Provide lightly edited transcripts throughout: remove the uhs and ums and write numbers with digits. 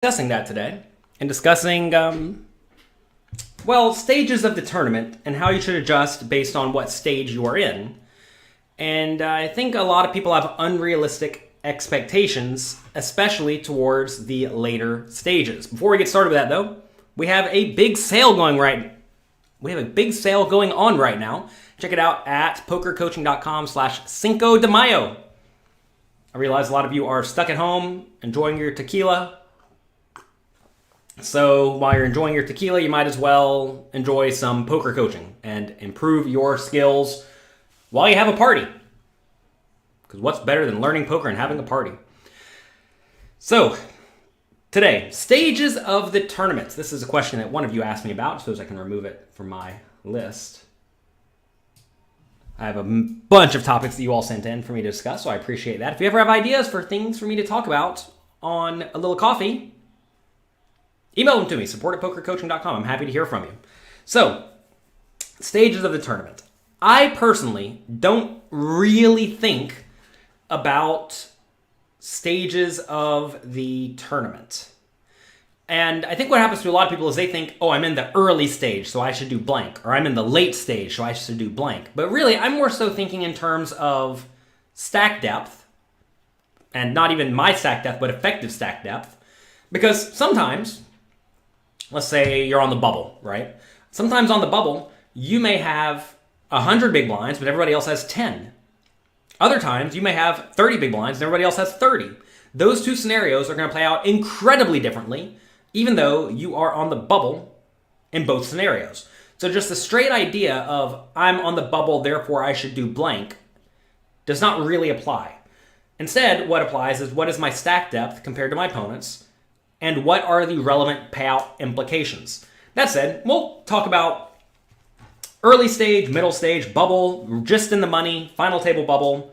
Discussing that today and discussing, stages of the tournament and how you should adjust based on what stage you are in. And I think a lot of people have unrealistic expectations, especially towards the later stages. Before we get started with that, though, we have a big sale going on right now. Check it out at pokercoaching.com/Cinco de Mayo. I realize a lot of you are stuck at home enjoying your tequila. So while you're enjoying your tequila, you might as well enjoy some poker coaching and improve your skills while you have a party. Because what's better than learning poker and having a party? So today, stages of the tournaments. This is a question that one of you asked me about, so I can remove it from my list. I have a bunch of topics that you all sent in for me to discuss, so I appreciate that. If you ever have ideas for things for me to talk about on a little coffee, email them to me, support@pokercoaching.com. I'm happy to hear from you. So, stages of the tournament. I personally don't really think about stages of the tournament. And I think what happens to a lot of people is they think, oh, I'm in the early stage, so I should do blank. Or I'm in the late stage, so I should do blank. But really, I'm more so thinking in terms of stack depth. And not even my stack depth, but effective stack depth. Because sometimes, let's say you're on the bubble, right? Sometimes on the bubble, you may have 100 big blinds, but everybody else has 10. Other times, you may have 30 big blinds, and everybody else has 30. Those two scenarios are going to play out incredibly differently, even though you are on the bubble in both scenarios. So just the straight idea of, I'm on the bubble, therefore I should do blank, does not really apply. Instead, what applies is, what is my stack depth compared to my opponents? And what are the relevant payout implications? That said, we'll talk about early stage, middle stage, bubble, just in the money, final table bubble,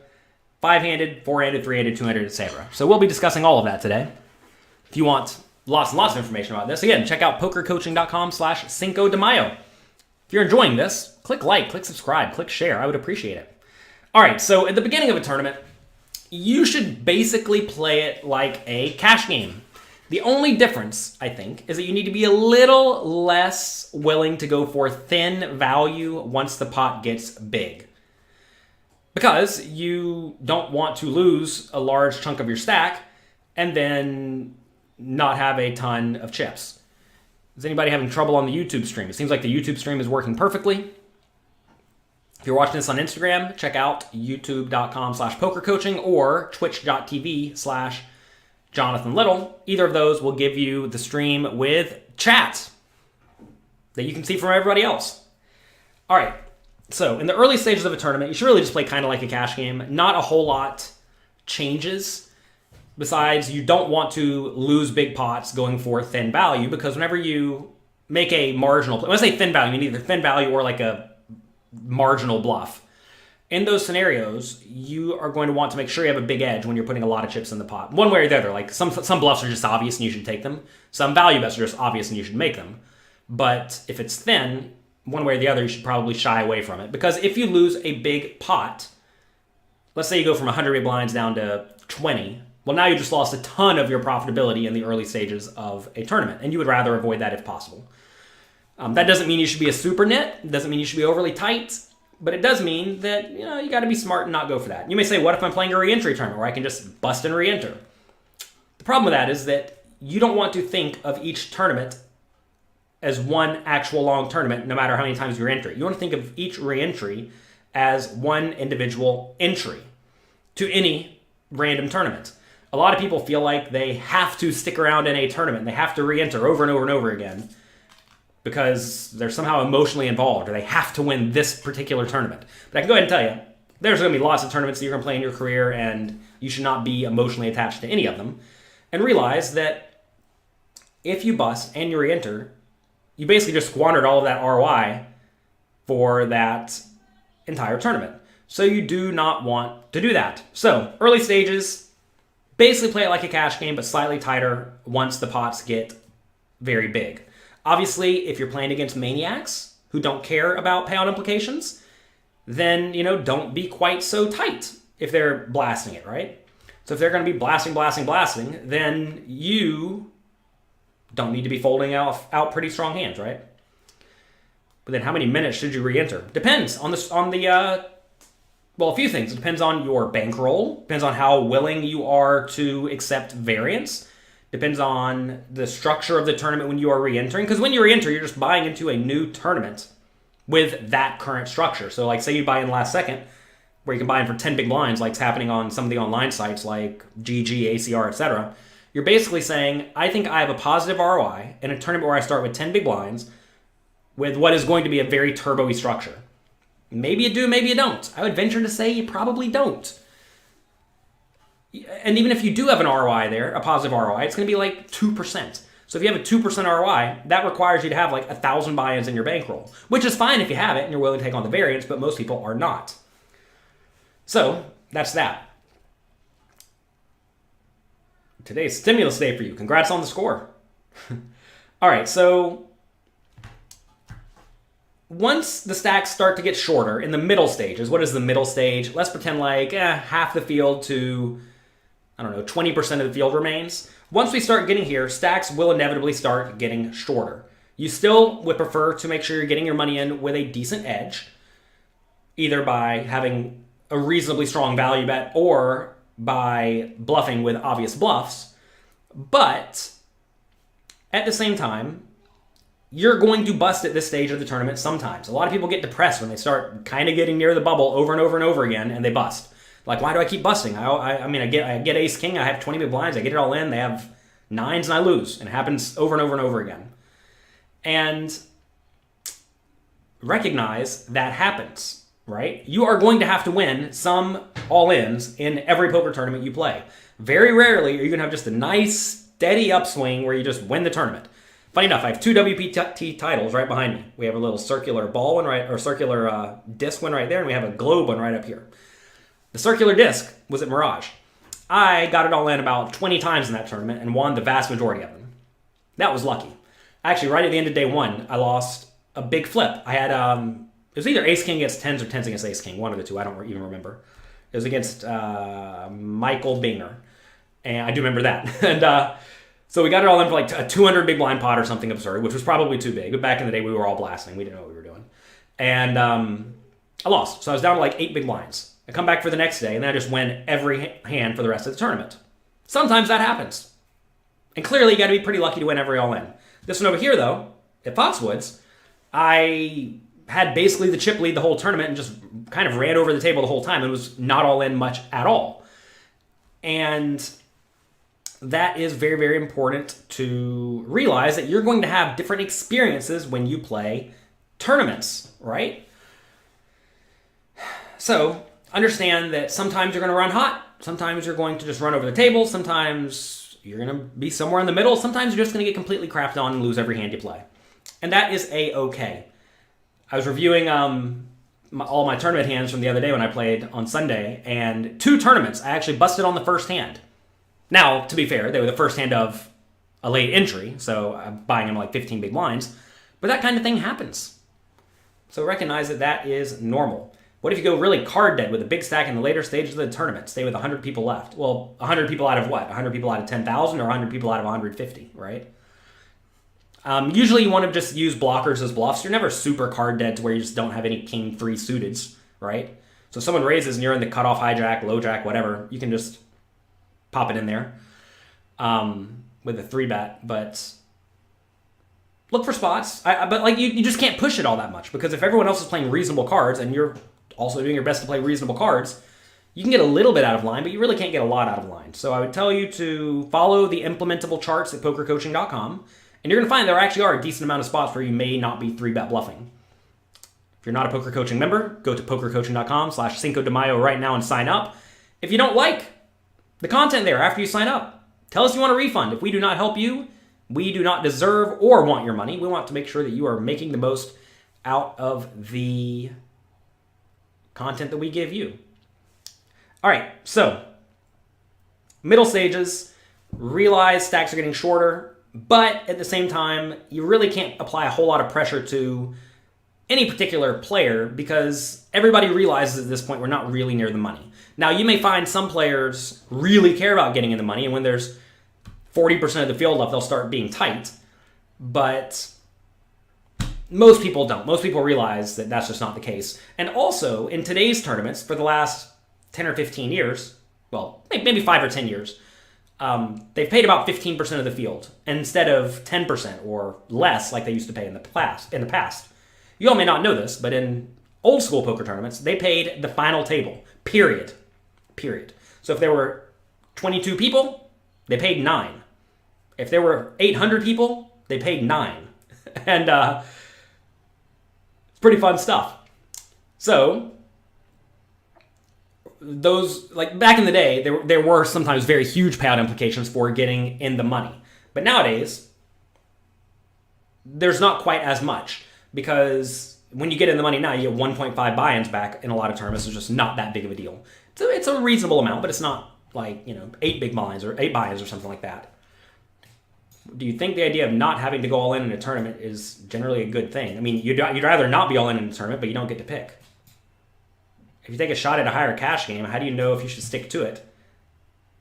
5-handed, 4-handed, 3-handed, 2-handed, etc. So we'll be discussing all of that today. If you want lots and lots of information about this, again, check out pokercoaching.com/Cinco de Mayo. If you're enjoying this, click like, click subscribe, click share. I would appreciate it. All right, so at the beginning of a tournament, you should basically play it like a cash game. The only difference, I think, is that you need to be a little less willing to go for thin value once the pot gets big. Because you don't want to lose a large chunk of your stack and then not have a ton of chips. Is anybody having trouble on the YouTube stream? It seems like the YouTube stream is working perfectly. If you're watching this on Instagram, check out youtube.com/pokercoaching or twitch.tv/Jonathan Little. Either of those will give you the stream with chat that you can see from everybody else. All right, so in the early stages of a tournament, you should really just play kind of like a cash game. Not a whole lot changes. Besides, you don't want to lose big pots going for thin value, because whenever you make a marginal play, when I say thin value, you mean either thin value or like a marginal bluff. In those scenarios, you are going to want to make sure you have a big edge when you're putting a lot of chips in the pot. One way or the other. Like some bluffs are just obvious and you should take them. Some value bets are just obvious and you should make them. But if it's thin, one way or the other, you should probably shy away from it. Because if you lose a big pot, let's say you go from 100 big blinds down to 20, well, now you just lost a ton of your profitability in the early stages of a tournament. And you would rather avoid that if possible. That doesn't mean you should be a super nit. It doesn't mean you should be overly tight. But it does mean that, you got to be smart and not go for that. You may say, what if I'm playing a re-entry tournament where I can just bust and re-enter? The problem with that is that you don't want to think of each tournament as one actual long tournament, no matter how many times you re-enter. You want to think of each re-entry as one individual entry to any random tournament. A lot of people feel like they have to stick around in a tournament. They have to re-enter over and over and over again, because they're somehow emotionally involved, or they have to win this particular tournament. But I can go ahead and tell you, there's going to be lots of tournaments that you're going to play in your career, and you should not be emotionally attached to any of them. And realize that if you bust and you re-enter, you basically just squandered all of that ROI for that entire tournament. So you do not want to do that. So early stages, basically play it like a cash game, but slightly tighter once the pots get very big. Obviously, if you're playing against maniacs who don't care about payout implications, then, don't be quite so tight if they're blasting it, right? So if they're going to be blasting, then you don't need to be folding out pretty strong hands, right? But then how many minutes should you re-enter? Depends on well, a few things. It depends on your bankroll. Depends on how willing you are to accept variance. Depends on the structure of the tournament when you are re-entering. Because when you re-enter, you're just buying into a new tournament with that current structure. So like say you buy in last second, where you can buy in for 10 big blinds, like it's happening on some of the online sites like GG, ACR, etc. You're basically saying, I think I have a positive ROI in a tournament where I start with 10 big blinds with what is going to be a very turbo-y structure. Maybe you do, maybe you don't. I would venture to say you probably don't. And even if you do have an ROI there, a positive ROI, it's going to be like 2%. So if you have a 2% ROI, that requires you to have like 1,000 buy-ins in your bankroll, which is fine if you have it and you're willing to take on the variance, but most people are not. So that's that. Today's stimulus day for you. Congrats on the score. All right, so once the stacks start to get shorter in the middle stages, what is the middle stage? Let's pretend like half the field to, 20% of the field remains. Once we start getting here, stacks will inevitably start getting shorter. You still would prefer to make sure you're getting your money in with a decent edge, either by having a reasonably strong value bet or by bluffing with obvious bluffs. But at the same time, you're going to bust at this stage of the tournament sometimes. A lot of people get depressed when they start kind of getting near the bubble over and over and over again, and they bust. Like, why do I keep busting? I get ace king, I have 20 big blinds, I get it all in, they have nines, and I lose. And it happens over and over and over again. And recognize that happens, right? You are going to have to win some all-ins in every poker tournament you play. Very rarely are you going to have just a nice, steady upswing where you just win the tournament. Funny enough, I have two WPT titles right behind me. We have a little circular ball one or circular disc one right there, and we have a globe one right up here. The circular disc was at Mirage. I got it all in about 20 times in that tournament and won the vast majority of them. That was lucky. Actually, right at the end of day one, I lost a big flip. I had, it was either ace king against tens or tens against ace king, one of the two, I don't even remember. It was against Michael Binger, and I do remember that. And so we got it all in for like a 200 big blind pot or something absurd, which was probably too big. But back in the day, we were all blasting. We didn't know what we were doing. And I lost. So I was down to like 8 big blinds. I come back for the next day, and then I just win every hand for the rest of the tournament. Sometimes that happens. And clearly, you got to be pretty lucky to win every all-in. This one over here, though, at Foxwoods, I had basically the chip lead the whole tournament and just kind of ran over the table the whole time. It was not all in much at all. And that is very, very important to realize that you're going to have different experiences when you play tournaments, right? So understand that sometimes you're going to run hot. Sometimes you're going to just run over the table. Sometimes you're going to be somewhere in the middle. Sometimes you're just going to get completely crapped on and lose every hand you play. And that is A-okay. I was reviewing all my tournament hands from the other day when I played on Sunday, and 2 tournaments I actually busted on the first hand. Now, to be fair, they were the first hand of a late entry, so I'm buying them like 15 big blinds. But that kind of thing happens. So recognize that that is normal. What if you go really card dead with a big stack in the later stages of the tournament? Stay with 100 people left. Well, 100 people out of what? 100 people out of 10,000 or 100 people out of 150, right? Usually you want to just use blockers as bluffs. You're never super card dead to where you just don't have any king 3 suiteds, right? So if someone raises and you're in the cutoff hijack, low jack, whatever, you can just pop it in there with a 3-bet, but look for spots. But like you just can't push it all that much, because if everyone else is playing reasonable cards and you're also doing your best to play reasonable cards, you can get a little bit out of line, but you really can't get a lot out of line. So I would tell you to follow the implementable charts at pokercoaching.com, and you're going to find there actually are a decent amount of spots where you may not be 3-bet bluffing. If you're not a Poker Coaching member, go to pokercoaching.com/Cinco de Mayo right now and sign up. If you don't like the content there after you sign up, tell us you want a refund. If we do not help you, we do not deserve or want your money. We want to make sure that you are making the most out of the content that we give you. All right, so middle stages, realize stacks are getting shorter, but at the same time, you really can't apply a whole lot of pressure to any particular player, because everybody realizes at this point we're not really near the money. Now, you may find some players really care about getting in the money, and when there's 40% of the field left, they'll start being tight. But most people don't. Most people realize that that's just not the case. And also, in today's tournaments, for the last 10 or 15 years, well, maybe 5 or 10 years, they've paid about 15% of the field instead of 10% or less like they used to pay in the past. You all may not know this, but in old school poker tournaments, they paid the final table, period. So if there were 22 people, they paid 9. If there were 800 people, they paid 9. And it's pretty fun stuff. So those, like back in the day, there were sometimes very huge payout implications for getting in the money. But nowadays, there's not quite as much, because when you get in the money now, you get 1.5 buy-ins back in a lot of tournaments. It's just not that big of a deal. It's a reasonable amount, but it's not like, 8 big buy-ins or 8 buy-ins or something like that. Do you think the idea of not having to go all in a tournament is generally a good thing? I mean, you'd rather not be all in a tournament, but you don't get to pick. If you take a shot at a higher cash game, how do you know if you should stick to it?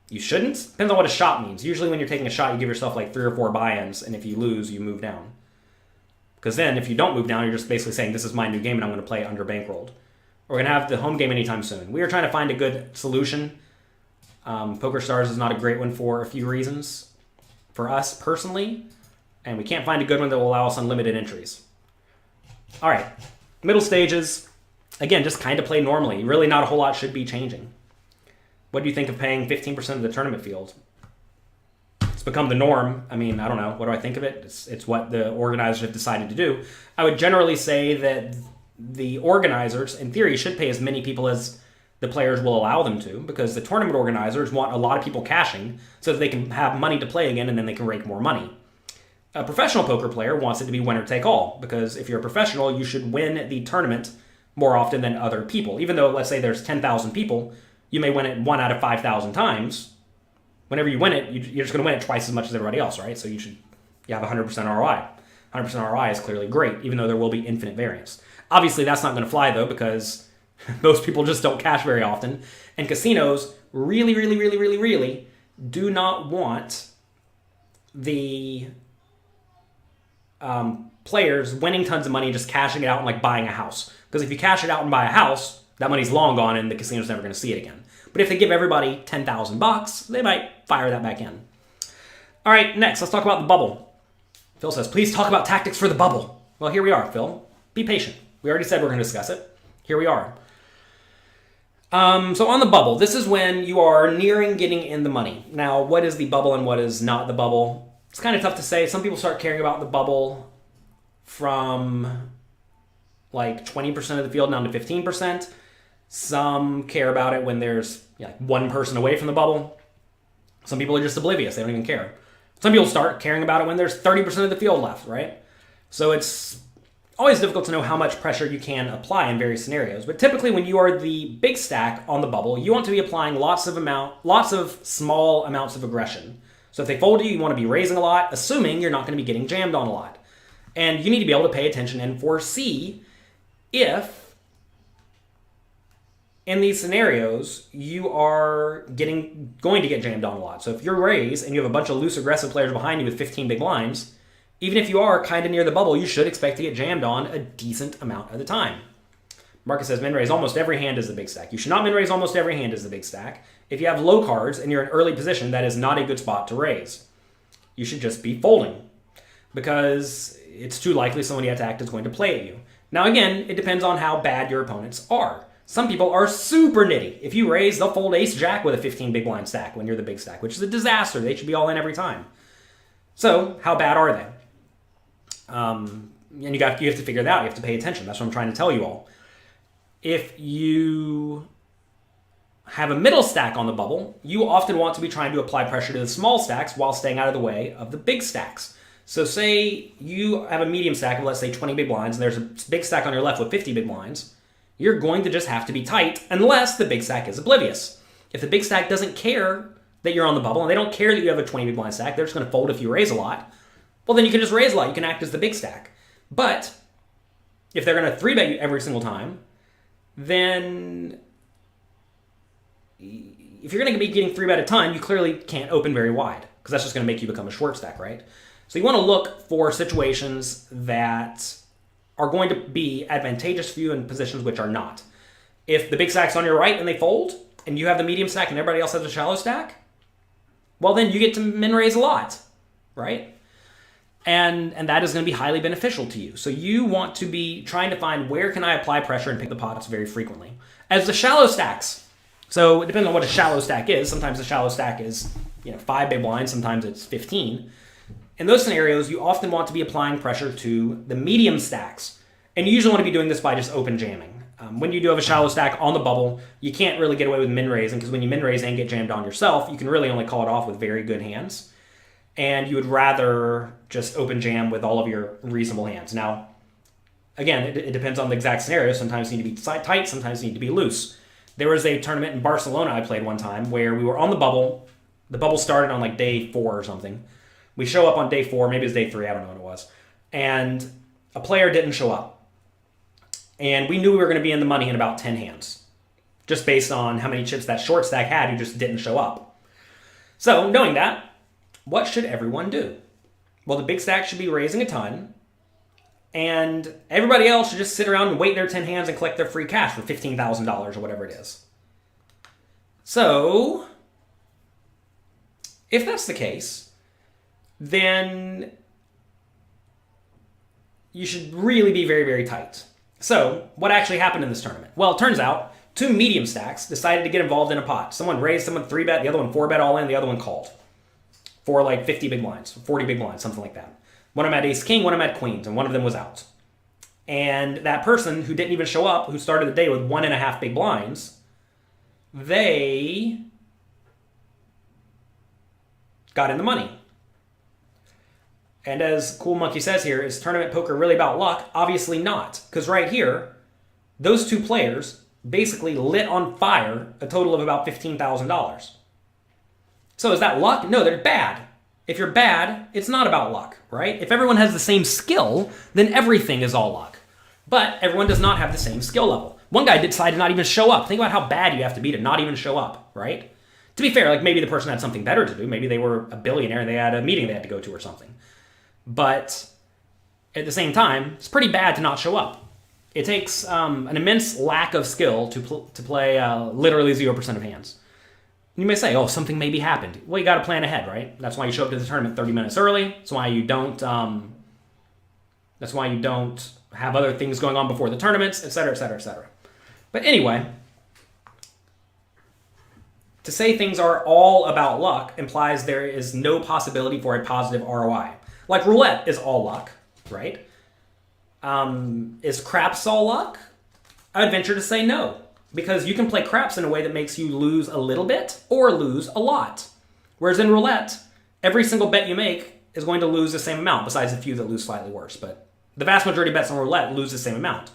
You shouldn't? Depends on what a shot means. Usually when you're taking a shot, you give yourself like 3 or 4 buy-ins, and if you lose, you move down. Because then, if you don't move down, you're just basically saying, this is my new game and I'm going to play it under bankrolled. We're going to have the home game anytime soon. We are trying to find a good solution. PokerStars is not a great one for a few reasons for us personally, and we can't find a good one that will allow us unlimited entries. All right, middle stages. Again, just kind of play normally. Really not a whole lot should be changing. What do you think of paying 15% of the tournament field? It's become the norm. I mean, I don't know. What do I think of it? It's what the organizers have decided to do. I would generally say that the organizers, in theory, should pay as many people as the players will allow them to, because the tournament organizers want a lot of people cashing so that they can have money to play again and then they can rake more money. A professional poker player wants it to be winner take all, because if you're a professional, you should win the tournament more often than other people. Even though, let's say there's 10,000 people, you may win it 1 out of 5,000 times. Whenever you win it, you're just going to win it twice as much as everybody else, right? So you have 100% ROI. 100% ROI is clearly great, even though there will be infinite variance. Obviously, that's not going to fly, though, because most people just don't cash very often. And casinos really, really, really, really, really do not want the players winning tons of money and just cashing it out and like buying a house. Because if you cash it out and buy a house, that money's long gone and the casino's never going to see it again. But if they give everybody $10,000, they might fire that back in. All right, next, let's talk about the bubble. Phil says, please talk about tactics for the bubble. Well, here we are, Phil. Be patient. We already said we're going to discuss it. Here we are. So on the bubble, this is when you are nearing getting in the money. Now, what is the bubble and what is not the bubble? It's kind of tough to say. Some people start caring about the bubble from like 20% of the field down to 15%. Some care about it when there's like one person away from the bubble. Some people are just oblivious. They don't even care. Some people start caring about it when there's 30% of the field left, right? So it's always difficult to know how much pressure you can apply in various scenarios. But typically when you are the big stack on the bubble, you want to be applying lots of small amounts of aggression. So if they fold you want to be raising a lot, assuming you're not going to be getting jammed on a lot. And you need to be able to pay attention and foresee if in these scenarios you are going to get jammed on a lot. So if you're raised and you have a bunch of loose aggressive players behind you with 15 big blinds, even if you are kind of near the bubble, you should expect to get jammed on a decent amount of the time. Marcus says, min-raise almost every hand is the big stack. You should not min-raise almost every hand is the big stack. If you have low cards and you're in early position, that is not a good spot to raise. You should just be folding, because it's too likely someone you attacked is going to play at you. Now again, it depends on how bad your opponents are. Some people are super nitty. If you raise, they'll fold ace-jack with a 15 big blind stack when you're the big stack, which is a disaster. They should be all in every time. So how bad are they? And you have to figure that out. You have to pay attention. That's what I'm trying to tell you all. If you have a middle stack on the bubble, you often want to be trying to apply pressure to the small stacks while staying out of the way of the big stacks. So say you have a medium stack of, let's say, 20 big blinds, and there's a big stack on your left with 50 big blinds. You're going to just have to be tight unless the big stack is oblivious. If the big stack doesn't care that you're on the bubble and they don't care that you have a 20 big blind stack, they're just going to fold if you raise a lot. Well, then you can just raise a lot. You can act as the big stack. But if they're going to 3-bet you every single time, then if you're going to be getting 3-bet a ton, you clearly can't open very wide, because that's just going to make you become a short stack, right? So you want to look for situations that are going to be advantageous for you in positions which are not. If the big stack's on your right and they fold, and you have the medium stack and everybody else has a shallow stack, well then you get to min raise a lot, right? And that is going to be highly beneficial to you. So you want to be trying to find where can I apply pressure and pick the pots very frequently. As the shallow stacks, so it depends on what a shallow stack is. Sometimes a shallow stack is 5 big blinds, sometimes it's 15. In those scenarios, you often want to be applying pressure to the medium stacks. And you usually want to be doing this by just open jamming. When you do have a shallow stack on the bubble, you can't really get away with min raising, because when you min raise and get jammed on yourself, you can really only call it off with very good hands. And you would rather just open jam with all of your reasonable hands. Now, again, it depends on the exact scenario. Sometimes you need to be tight, sometimes you need to be loose. There was a tournament in Barcelona I played one time where we were on the bubble. The bubble started on like day 4 or something. We show up on day 4, maybe it was day 3, I don't know what it was. And a player didn't show up. And we knew we were going to be in the money in about 10 hands, just based on how many chips that short stack had who just didn't show up. So, knowing that, what should everyone do? Well, the big stack should be raising a ton, and everybody else should just sit around and wait their 10 hands and collect their free cash for $15,000 or whatever it is. So, if that's the case, then you should really be very, very tight. So, what actually happened in this tournament? Well, it turns out 2 medium stacks decided to get involved in a pot. Someone raised, someone 3-bet, the other one 4-bet all in, the other one called. For like 50 big blinds, 40 big blinds, something like that. One of them had ace-king, one of them had queens, and one of them was out. And that person who didn't even show up, who started the day with 1.5 big blinds, they got in the money. And as Cool Monkey says here, is tournament poker really about luck? Obviously not. Because right here, those 2 players basically lit on fire a total of about $15,000. So is that luck? No, they're bad. If you're bad, it's not about luck, right? If everyone has the same skill, then everything is all luck. But everyone does not have the same skill level. One guy decided to not even show up. Think about how bad you have to be to not even show up, right? To be fair, like maybe the person had something better to do. Maybe they were a billionaire and they had a meeting they had to go to or something. But at the same time, it's pretty bad to not show up. It takes an immense lack of skill to play literally 0% of hands. You may say, oh, something maybe happened. Well, you got to plan ahead, right? That's why you show up to the tournament 30 minutes early. That's why you don't have other things going on before the tournaments, etc., etc., etc. But anyway, to say things are all about luck implies there is no possibility for a positive ROI. Like roulette is all luck, right? Is craps all luck? I would venture to say no. Because you can play craps in a way that makes you lose a little bit or lose a lot. Whereas in roulette, every single bet you make is going to lose the same amount, besides a few that lose slightly worse. But the vast majority of bets on roulette lose the same amount.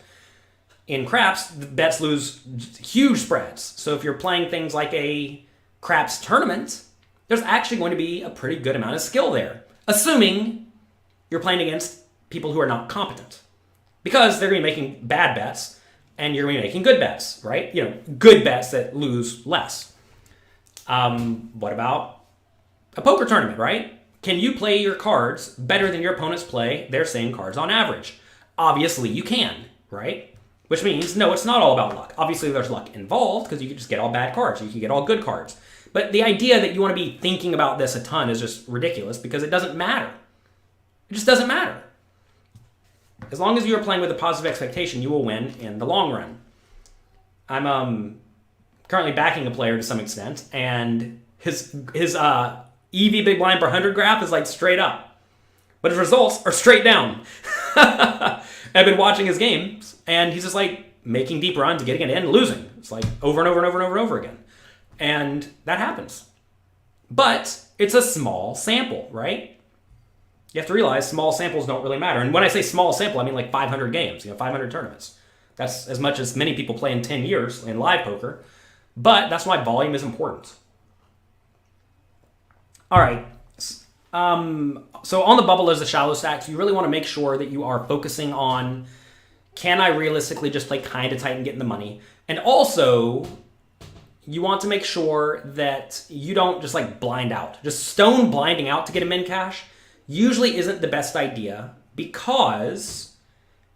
In craps, the bets lose huge spreads. So if you're playing things like a craps tournament, there's actually going to be a pretty good amount of skill there. Assuming you're playing against people who are not competent. Because they're going to be making bad bets, and you're going to be making good bets, right? Good bets that lose less. What about a poker tournament, right? Can you play your cards better than your opponents play their same cards on average? Obviously you can, right? Which means, no, it's not all about luck. Obviously there's luck involved, because you can just get all bad cards, or you can get all good cards. But the idea that you want to be thinking about this a ton is just ridiculous, because it doesn't matter. It just doesn't matter. As long as you are playing with a positive expectation, you will win in the long run. I'm currently backing a player to some extent, and his EV big blind per 100 graph is like straight up. But his results are straight down. I've been watching his games, and he's just like making deep runs, getting it in, and losing. It's like over and over and over and over and over again. And that happens. But it's a small sample, right? You have to realize small samples don't really matter. And when I say small sample, I mean like 500 games, 500 tournaments. That's as much as many people play in 10 years in live poker. But that's why volume is important. All right. So on the bubble, there's the shallow stacks. You really want to make sure that you are focusing on, can I realistically just play kind of tight and get in the money? And also, you want to make sure that you don't just like blind out. Just stone blinding out to get a min cash usually isn't the best idea because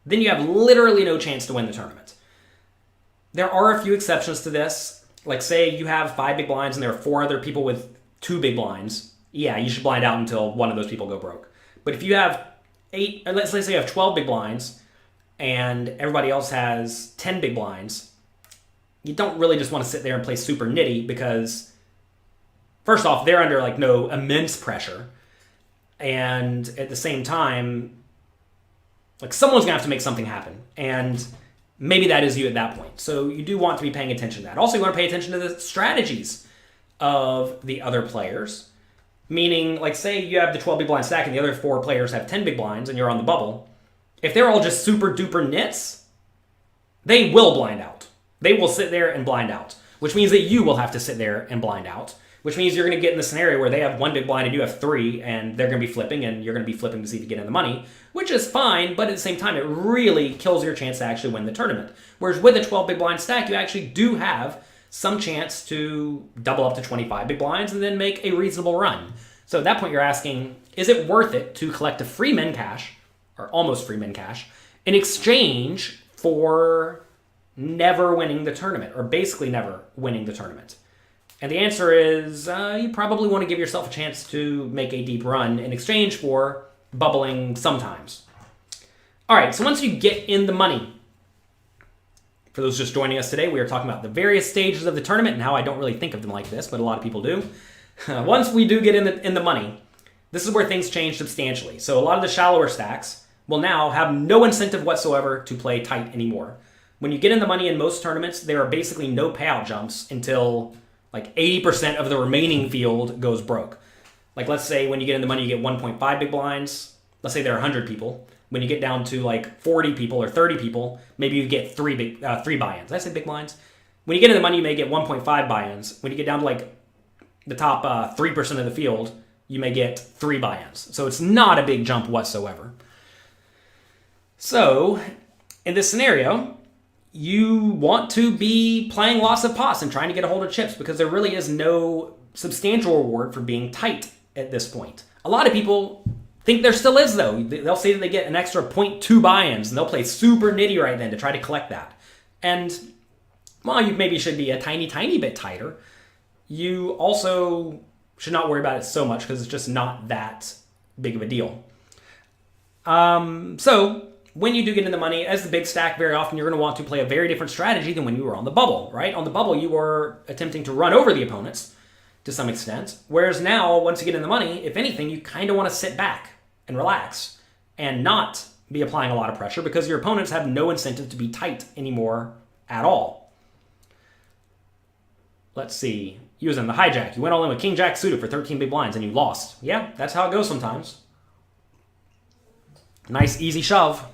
then you have literally no chance to win the tournament. There are a few exceptions to this. Like say you have 5 big blinds and there are 4 other people with 2 big blinds. Yeah, you should blind out until one of those people go broke. But if you have 8, let's say you have 12 big blinds and everybody else has 10 big blinds, you don't really just want to sit there and play super nitty because first off, they're under like no immense pressure. And at the same time, like someone's gonna have to make something happen. And maybe that is you at that point. So you do want to be paying attention to that. Also, you want to pay attention to the strategies of the other players. Meaning, like say you have the 12 big blind stack and the other 4 players have 10 big blinds and you're on the bubble. If they're all just super duper nits, they will blind out. They will sit there and blind out, which means that you will have to sit there and blind out, which means you're going to get in the scenario where they have 1 big blind and you have 3 and they're going to be flipping and you're going to be flipping to see if you get in the money, which is fine, but at the same time, it really kills your chance to actually win the tournament. Whereas with a 12 big blind stack, you actually do have some chance to double up to 25 big blinds and then make a reasonable run. So at that point, you're asking, is it worth it to collect a free min cash, or almost free min cash, in exchange for never winning the tournament, or basically never winning the tournament? And the answer is you probably want to give yourself a chance to make a deep run in exchange for bubbling sometimes. All right, so once you get in the money, for those just joining us today, we are talking about the various stages of the tournament and how I don't really think of them like this, but a lot of people do. Once we do get in the money, this is where things change substantially. So a lot of the shallower stacks will now have no incentive whatsoever to play tight anymore. When you get in the money in most tournaments, there are basically no payout jumps until like 80% of the remaining field goes broke. Like let's say when you get in the money, you get 1.5 big blinds. Let's say there are 100 people. When you get down to like 40 people or 30 people, maybe you get 3 buy-ins. Did I say big blinds? When you get in the money, you may get 1.5 buy-ins. When you get down to like the top 3% of the field, you may get 3 buy-ins. So it's not a big jump whatsoever. So in this scenario, you want to be playing lots of pots and trying to get a hold of chips because there really is no substantial reward for being tight at this point. A lot of people think there still is, though. They'll say that they get an extra 0.2 buy-ins, and they'll play super nitty right then to try to collect that. And while you maybe should be a tiny, tiny bit tighter, you also should not worry about it so much because it's just not that big of a deal. So when you do get in the money, as the big stack, very often you're going to want to play a very different strategy than when you were on the bubble, right? On the bubble, you were attempting to run over the opponents to some extent, whereas now, once you get in the money, if anything, you kind of want to sit back and relax and not be applying a lot of pressure because your opponents have no incentive to be tight anymore at all. Let's see. You was in the hijack. You went all in with King Jack suited for 13 big blinds and you lost. Yeah, that's how it goes sometimes. Nice, easy shove.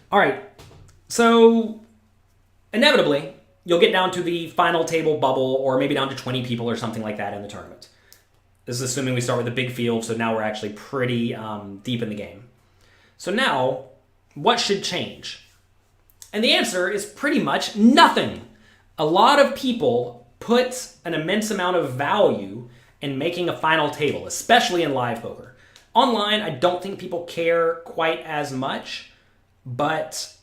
All right, so inevitably, you'll get down to the final table bubble or maybe down to 20 people or something like that in the tournament. This is assuming we start with a big field, so now we're actually pretty deep in the game. So now, what should change? And the answer is pretty much nothing. A lot of people put an immense amount of value in making a final table, especially in live poker. Online, I don't think people care quite as much, but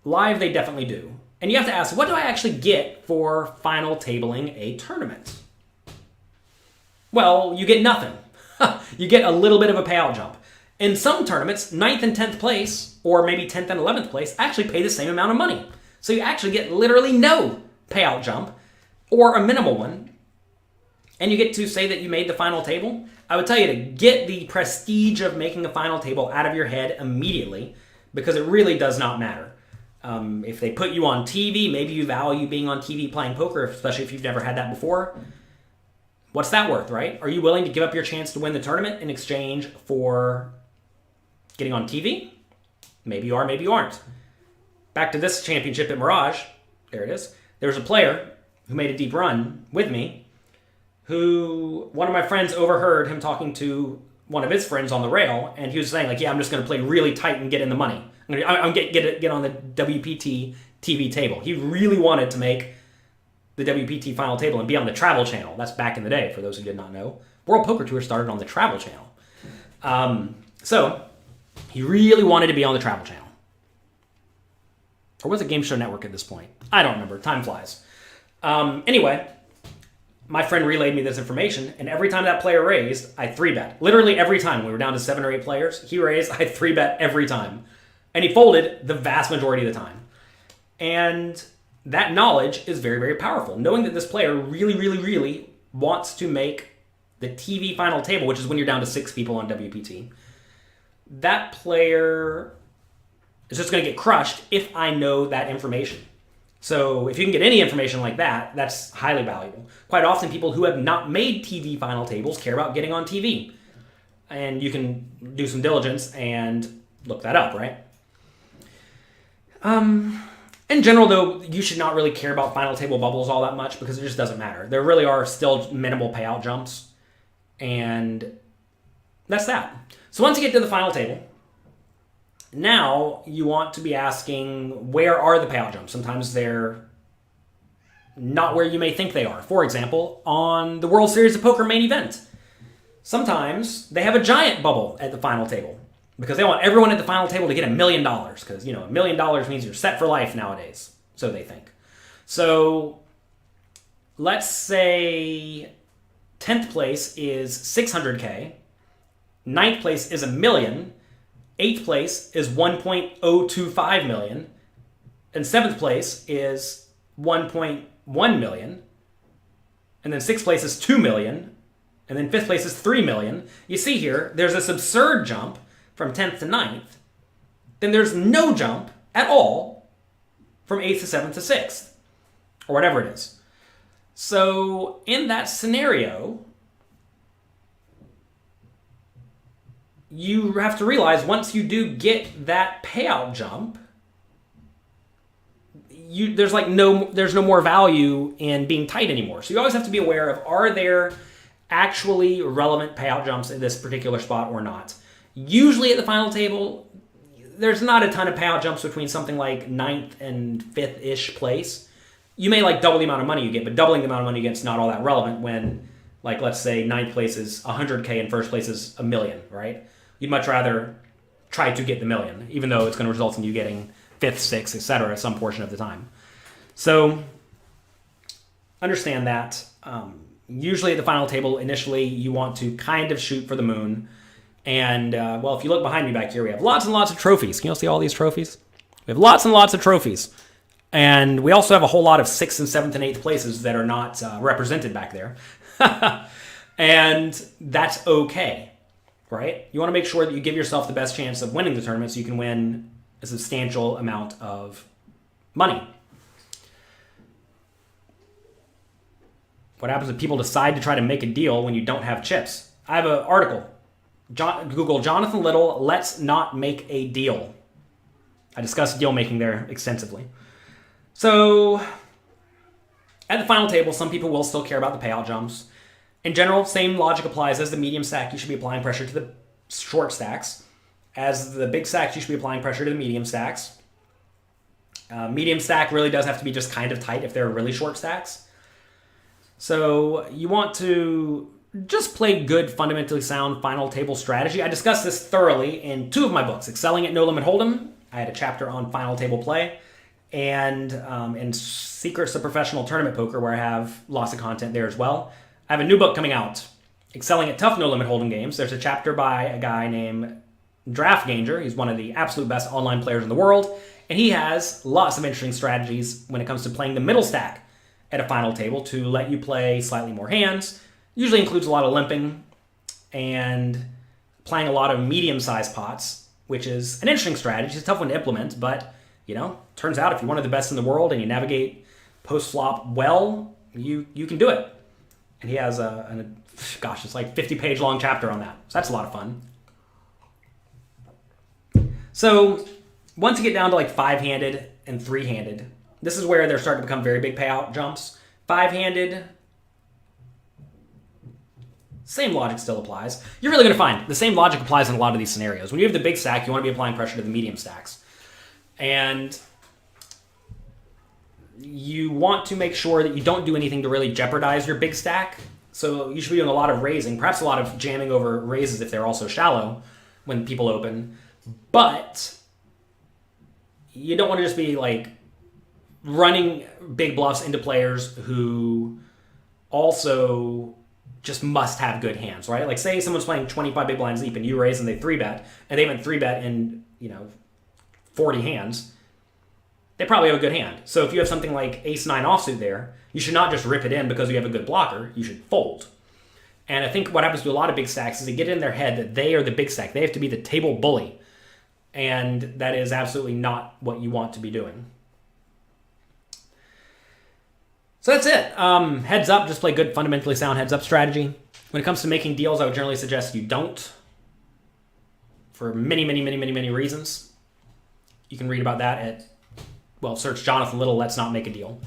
live they definitely do. And you have to ask, what do I actually get for final tabling a tournament? Well, you get nothing. You get a little bit of a payout jump. In some tournaments, 9th and 10th place, or maybe 10th and 11th place, actually pay the same amount of money. So you actually get literally no payout jump, or a minimal one, and you get to say that you made the final table. I would tell you to get the prestige of making a final table out of your head immediately, because it really does not matter. If they put you on TV, maybe you value being on TV playing poker, especially if you've never had that before. What's that worth, right? Are you willing to give up your chance to win the tournament in exchange for getting on TV? Maybe you are, maybe you aren't. Back to this championship at Mirage. There it is. There was a player who made a deep run with me who one of my friends overheard him talking to one of his friends on the rail, and he was saying, like, yeah, I'm just going to play really tight and get in the money. I'm going to get on the WPT TV table. He really wanted to make the WPT final table and be on the Travel Channel. That's back in the day, for those who did not know. World Poker Tour started on the Travel Channel. So he really wanted to be on the Travel Channel. Or was it Game Show Network at this point? I don't remember. Time flies. Anyway, my friend relayed me this information, and every time that player raised, I 3-bet. Literally every time. We were down to 7 or 8 players. He raised, I 3-bet every time. And he folded the vast majority of the time. And that knowledge is very, very powerful. Knowing that this player really, really, really wants to make the TV final table, which is when you're down to 6 people on WPT. That player is just going to get crushed if I know that information. So if you can get any information like that, that's highly valuable. Quite often people who have not made TV final tables care about getting on TV. And you can do some diligence and look that up, right? In general, though, you should not really care about final table bubbles all that much because it just doesn't matter. There really are still minimal payout jumps. And that's that. So once you get to the final table, now you want to be asking, where are the payout jumps? Sometimes they're not where you may think they are. For example, on the World Series of Poker main event, sometimes they have a giant bubble at the final table because they want everyone at the final table to get $1 million because, $1 million means you're set for life nowadays. So they think. So let's say 10th place is 600K, 9th place is $1 million, 8th place is 1.025 million, and 7th place is 1.1 million, and then 6th place is 2 million, and then 5th place is 3 million. You see here, there's this absurd jump from 10th to 9th. Then there's no jump at all from 8th to 7th to 6th, or whatever it is. So in that scenario, you have to realize once you do get that payout jump, there's no more value in being tight anymore. So you always have to be aware of, are there actually relevant payout jumps in this particular spot or not? Usually at the final table, there's not a ton of payout jumps between something like 9th and 5th-ish place. You may double the amount of money you get, but doubling the amount of money you get is not all that relevant when, let's say 9th place is 100K and 1st place is $1 million, right? You'd much rather try to get the $1 million, even though it's going to result in you getting 5th, 6th, etc. some portion of the time. So understand that. Usually at the final table, initially, you want to kind of shoot for the moon. And, if you look behind me back here, we have lots and lots of trophies. Can you all see all these trophies? We have lots and lots of trophies. And we also have a whole lot of 6th and 7th and 8th places that are not represented back there. And that's okay. Right? You want to make sure that you give yourself the best chance of winning the tournament so you can win a substantial amount of money. What happens if people decide to try to make a deal when you don't have chips? I have an article. Google Jonathan Little, let's not make a deal. I discussed deal making there extensively. So at the final table, some people will still care about the payout jumps. In general, same logic applies as the medium stack. You should be applying pressure to the short stacks. As the big stacks, you should be applying pressure to the medium stacks. Medium stack really does have to be just kind of tight if they're really short stacks. So you want to just play good, fundamentally sound final table strategy. I discussed this thoroughly in 2 of my books, Excelling at No Limit Hold'em. I had a chapter on final table play. And in Secrets of Professional Tournament Poker, where I have lots of content there as well. I have a new book coming out, Excelling at Tough No Limit Hold'em Games. There's a chapter by a guy named Jaffe. He's one of the absolute best online players in the world, and he has lots of interesting strategies when it comes to playing the middle stack at a final table to let you play slightly more hands. Usually includes a lot of limping and playing a lot of medium-sized pots, which is an interesting strategy. It's a tough one to implement, but, turns out if you're one of the best in the world and you navigate post-flop well, you can do it. And he has it's 50-page long chapter on that. So that's a lot of fun. So once you get down to 5-handed and 3-handed, this is where they're starting to become very big payout jumps. 5-handed, same logic still applies. You're really going to find the same logic applies in a lot of these scenarios. When you have the big stack, you want to be applying pressure to the medium stacks. And you want to make sure that you don't do anything to really jeopardize your big stack. So you should be doing a lot of raising, perhaps a lot of jamming over raises if they're also shallow when people open. But you don't want to just be like running big bluffs into players who also just must have good hands, right? Like say someone's playing 25 big blinds deep and you raise and they 3-bet, and they haven't 3-bet in, 40 hands. They probably have a good hand. So if you have something like ace-9 offsuit there, you should not just rip it in because you have a good blocker. You should fold. And I think what happens to a lot of big stacks is they get in their head that they are the big stack. They have to be the table bully. And that is absolutely not what you want to be doing. So that's it. Heads up, just play good, fundamentally sound heads up strategy. When it comes to making deals, I would generally suggest you don't, for many, many, many, many, many reasons. You can read about that at, search Jonathan Little, Let's Not Make a Deal.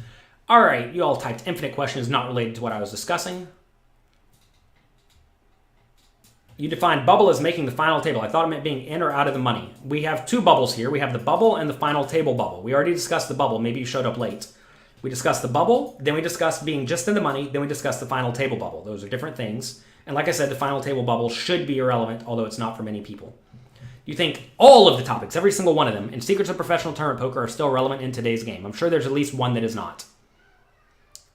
All right, you all typed infinite questions not related to what I was discussing. You defined bubble as making the final table. I thought it meant being in or out of the money. We have two bubbles here. We have the bubble and the final table bubble. We already discussed the bubble. Maybe you showed up late. We discussed the bubble, then we discussed being just in the money, then we discussed the final table bubble. Those are different things. And like I said, the final table bubble should be irrelevant, although it's not for many people. You think all of the topics, every single one of them, in Secrets of Professional Tournament Poker are still relevant in today's game. I'm sure there's at least one that is not.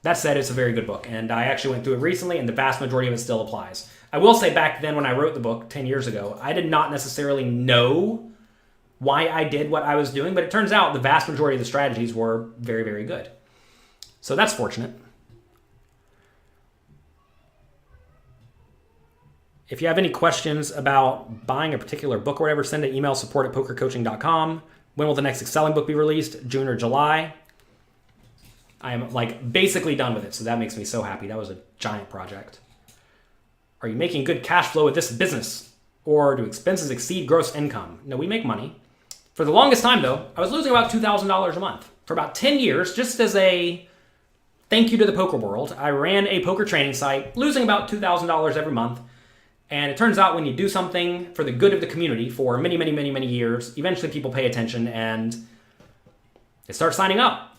That said, it's a very good book, and I actually went through it recently, and the vast majority of it still applies. I will say back then when I wrote the book 10 years ago, I did not necessarily know why I did what I was doing, but it turns out the vast majority of the strategies were very, very good. So that's fortunate. If you have any questions about buying a particular book or whatever, send an email, support@pokercoaching.com. When will the next excelling book be released? June or July? I am basically done with it, so that makes me so happy. That was a giant project. Are you making good cash flow with this business? Or do expenses exceed gross income? No, we make money. For the longest time, though, I was losing about $2,000 a month. For about 10 years, just as a thank you to the poker world, I ran a poker training site, losing about $2,000 every month. And it turns out when you do something for the good of the community for many, many, many, many years, eventually people pay attention and they start signing up.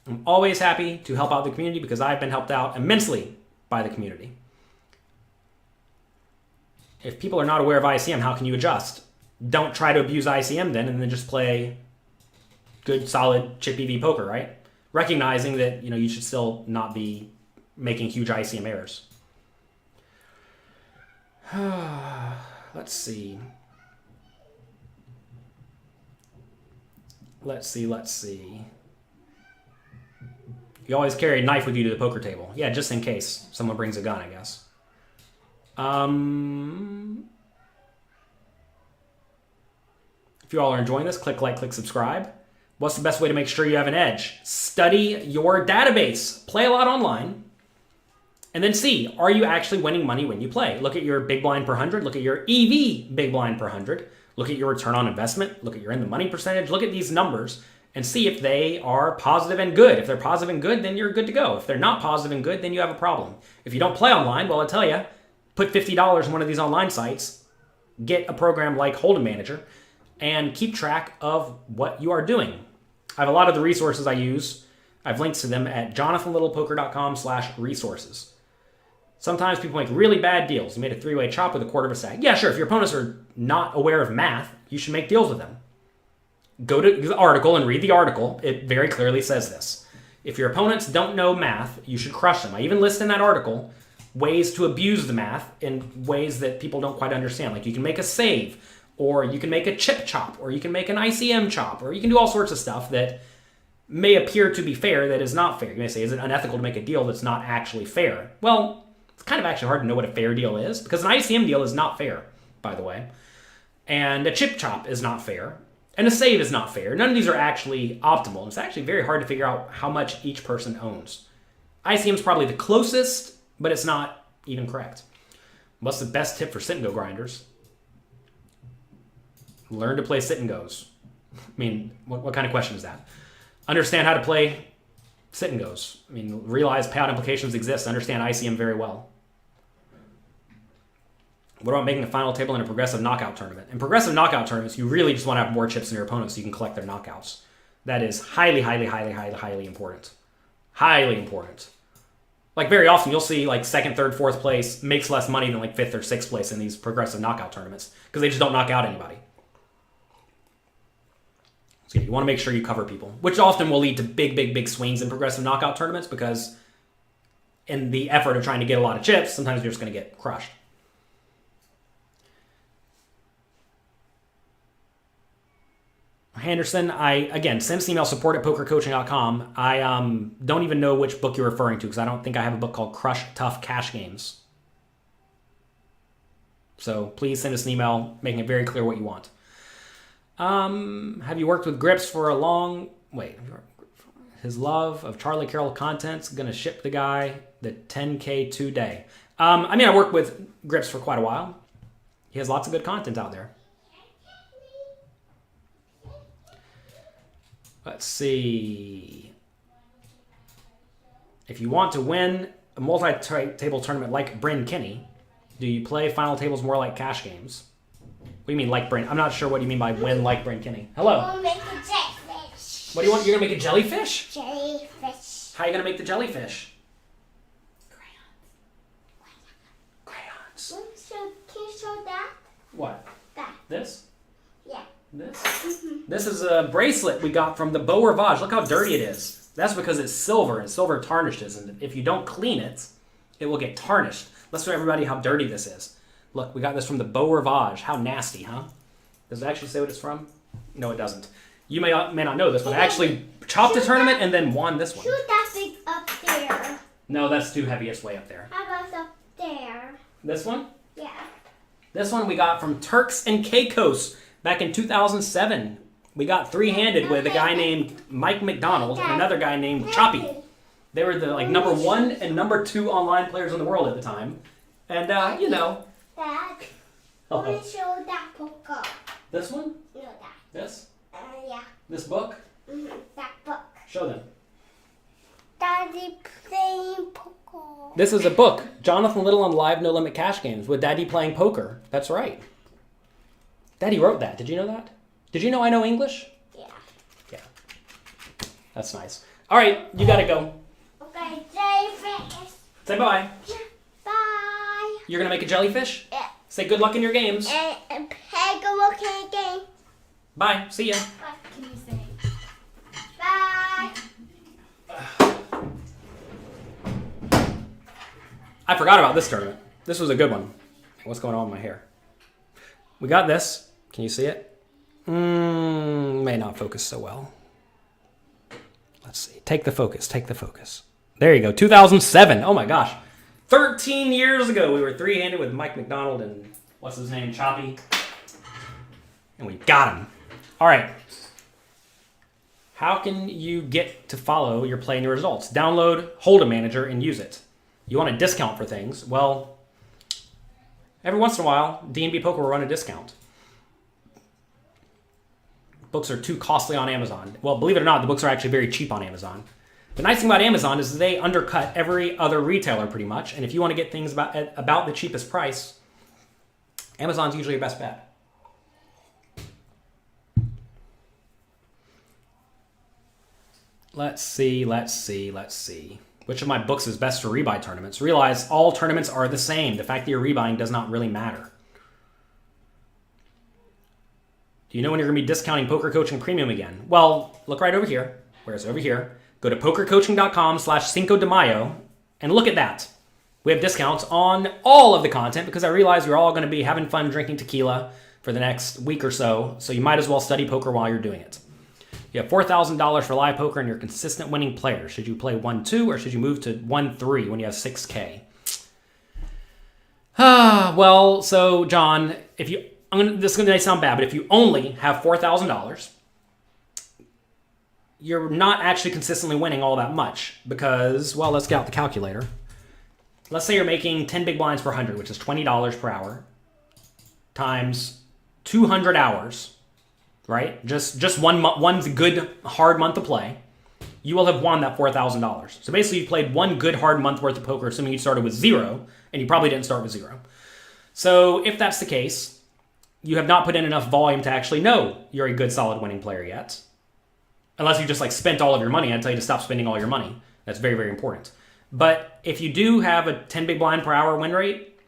I'm always happy to help out the community because I've been helped out immensely by the community. If people are not aware of ICM, how can you adjust? Don't try to abuse ICM then and then just play good, solid chip EV poker, right? Recognizing that you should still not be making huge ICM errors. Let's see. You always carry a knife with you to the poker table. Yeah, just in case someone brings a gun, I guess. If you all are enjoying this, click like, click subscribe. What's the best way to make sure you have an edge? Study your database. Play a lot online. And then see, are you actually winning money when you play? Look at your big blind per 100. Look at your EV big blind per 100. Look at your return on investment. Look at your in the money percentage. Look at these numbers and see if they are positive and good. If they're positive and good, then you're good to go. If they're not positive and good, then you have a problem. If you don't play online, well, I tell you, put $50 in one of these online sites, get a program like Hold'em Manager, and keep track of what you are doing. I have a lot of the resources I use. I have links to them at jonathanlittlepoker.com/resources. Sometimes people make really bad deals. You made a 3-way chop with a quarter of a stack. Yeah, sure. If your opponents are not aware of math, you should make deals with them. Go to the article and read the article. It very clearly says this. If your opponents don't know math, you should crush them. I even list in that article ways to abuse the math in ways that people don't quite understand. Like you can make a save, or you can make a chip chop, or you can make an ICM chop, or you can do all sorts of stuff that may appear to be fair that is not fair. You may say, is it unethical to make a deal that's not actually fair? Well, it's kind of actually hard to know what a fair deal is, because an ICM deal is not fair, by the way. And a chip chop is not fair. And a save is not fair. None of these are actually optimal. It's actually very hard to figure out how much each person owns. ICM is probably the closest, but it's not even correct. What's the best tip for sit-and-go grinders? Learn to play sit-and-goes. I mean, what kind of question is that? Understand how to play sit-and-goes. I mean, realize payout implications exist. Understand ICM very well. What about making a final table in a progressive knockout tournament? In progressive knockout tournaments, you really just want to have more chips than your opponent so you can collect their knockouts. That is highly, highly, highly, highly, highly important. Highly important. Like very often you'll see like second, third, fourth place makes less money than like fifth or sixth place in these progressive knockout tournaments because they just don't knock out anybody. So yeah, you want to make sure you cover people, which often will lead to big swings in progressive knockout tournaments because in the effort of trying to get a lot of chips, sometimes you're just going to get crushed. Henderson, again, send us an email, support@pokercoaching.com. I don't even know which book you're referring to because I don't think I have a book called Crush Tough Cash Games. So please send us an email making it very clear what you want. Have you worked with Grips for a long... Wait. His love of Charlie Carroll content's going to ship the guy the 10K today. I worked with Grips for quite a while. He has lots of good content out there. Let's see. If you want to win a multi-table tournament like Bryn Kinney, do you play final tables more like cash games? What do you mean like Bryn? I'm not sure what you mean by win like Bryn Kinney. Hello. I'm gonna make a jellyfish. What do you want? You're going to make a jellyfish? Jellyfish. How are you going to make the jellyfish? Crayons. Can you show that? What? That. This? Yeah. This? This is a bracelet we got from the Beau Rivage. Look how dirty it is. That's because it's silver, and silver tarnishes. And if you don't clean it, it will get tarnished. Let's show everybody how dirty this is. Look, we got this from the Beau Rivage. How nasty, huh? Does it actually say what it's from? No, it doesn't. You may not know this, but I actually chopped a tournament and then won this one. Shoot that thing up there. No, that's too heavy. It's way up there. How about up there? This one? Yeah. This one we got from Turks and Caicos back in 2007. We got three-handed with a guy named Mike McDonald and another guy named Choppy. They were the number 1 and number 2 online players in the world at the time. And, you know. Dad, I want to show that poker. This one? No, that. This? Yeah. This book? That book. Show them. Daddy playing poker. This is a book. Jonathan Little on Live No Limit Cash Games with Daddy playing poker. That's right. Daddy wrote that. Did you know that? Did you know I know English? Yeah. Yeah. That's nice. All right, you got to go. Okay, jellyfish. Say bye. Bye. You're going to make a jellyfish? Yeah. Say good luck in your games. And peg a look at the game. Bye. See ya. What can you say? Bye. I forgot about this tournament. This was a good one. What's going on with my hair? We got this. Can you see it? May not focus so well. Let's see. Take the focus. Take the focus. There you go. 2007. Oh my gosh. 13 years ago, we were three-handed with Mike McDonald and what's his name? Choppy. And we got him. All right. How can you get to follow your play and your results? Download Hold'em Manager and use it. You want a discount for things? Well, every once in a while, D&B Poker will run a discount. Books are too costly on Amazon. Well, believe it or not, the books are actually very cheap on Amazon. The nice thing about Amazon is they undercut every other retailer pretty much. And if you want to get things about the cheapest price, Amazon's usually your best bet. Let's see. Which of my books is best for rebuy tournaments? Realize all tournaments are the same. The fact that you're rebuying does not really matter. Do you know when you're going to be discounting Poker Coaching Premium again? Well, look right over here. Where's it over here? Go to pokercoaching.com/Cinco de Mayo and look at that. We have discounts on all of the content because I realize you're all going to be having fun drinking tequila for the next week or so. So you might as well study poker while you're doing it. You have $4,000 for live poker and you're a consistent winning player. Should you play 1-2 or should you move to 1-3 when you have 6K? Well, so John, this is going to sound bad, but if you only have $4,000, you're not actually consistently winning all that much because, well, let's get out the calculator. Let's say you're making 10 big blinds per 100, which is $20 per hour, times 200 hours. Right? Just one good hard month of play, you will have won that $4,000. So basically you played one good hard month worth of poker, assuming you started with 0, and you probably didn't start with 0. So if that's the case, you have not put in enough volume to actually know you're a good solid winning player yet. Unless you just spent all of your money. I'd tell you to stop spending all your money. That's very, very important. But if you do have a 10 big blind per hour win rate,